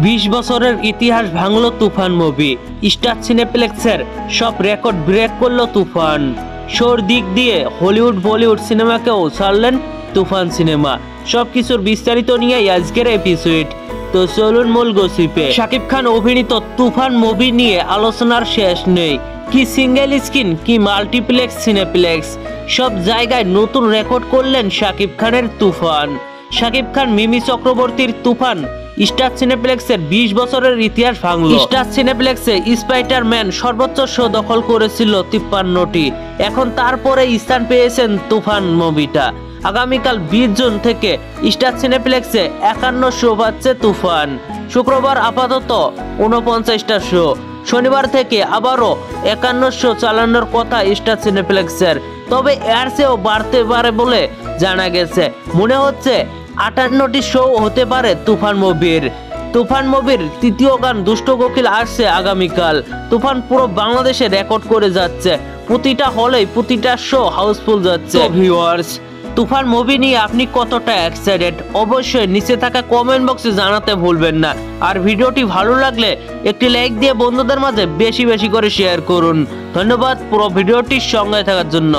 20 বছরের ইতিহাস ভাঙলো তুফান মুভি। স্টার সিনেপ্লেক্সের সব রেকর্ড ব্রেক করলো তুফান। শোর দিক দিয়ে হলিউড বলিউড সিনেমাকেও ছাড়লেন তুফান সিনেমা। সবকিছুর বিস্তারিত নিয়ে আজকের এপিসোড। তো চলুন মূল গসিপে। শাকিব খান অভিনীত তুফান মুভি নিয়ে আলোচনার শেষ নেই। কি সিঙ্গেল স্ক্রিন, কি মাল্টিপ্লেক্স সিনেপ্লেক্স, সব জায়গায় নতুন রেকর্ড করলেন শাকিব খানের তুফান। শাকিব খান মিমি চক্রবর্তীর তুফান স্টার সিনেপ্লেক্সের 20 বছরের ইতিহাস ভাঙল। স্টার সিনেপ্লেক্সে স্পাইডারম্যান সর্বোচ্চ শো দখল করেছিল 53টি। এখন তারপরে স্থান পেয়েছেন তুফান মুভিটা। আগামীকাল 20 জুন থেকে স্টার সিনেপ্লেক্সে 51 শো পাচ্ছে তুফান। শুক্রবার আপাতত 49টা শো, শনিবার থেকে আবারও 51 শো চালানোর কথা স্টার সিনেপ্লেক্সের। তবে এর চেয়েও বাড়তে পারে বলে জানা গেছে। মনে হচ্ছে 58টি শো হতে পারে তুফান মুভির। তুফান মুভির তৃতীয় গান দুষ্ট কোকিল আসছে আগামীকাল। তুফান পুরো বাংলাদেশে রেকর্ড করে যাচ্ছে। প্রতিটা হলেই প্রতিটা শো হাউসফুল যাচ্ছে। ভিউয়ার্স, তুফান মুভি নিয়ে আপনি কতটা এক্সাইটেড অবশ্যই নিচে থাকা কমেন্ট বক্সে জানাতে ভুলবেন না। আর ভিডিওটি ভালো লাগলে একটি লাইক দিয়ে বন্ধুদের মাঝে বেশি বেশি করে শেয়ার করুন। ধন্যবাদ পুরো ভিডিওটির সঙ্গে থাকার জন্য।